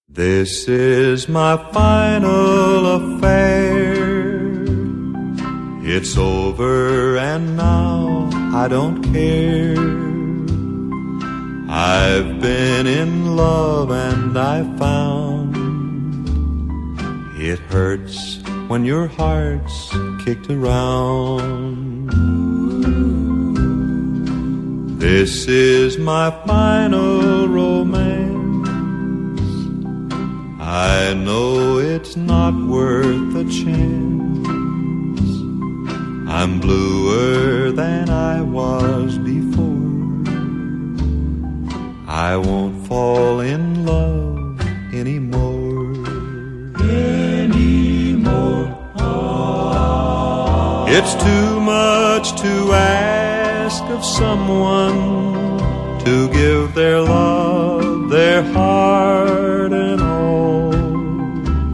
This is my final affair. It's over and now I don't care. I've been in love and I found it hurts when your heart's kicked around. This is my final romance. I know it's not worth a chance. I'm bluer than I was before. I won't fall in love anymore. It's too much to ask of someone to give their love, their heart,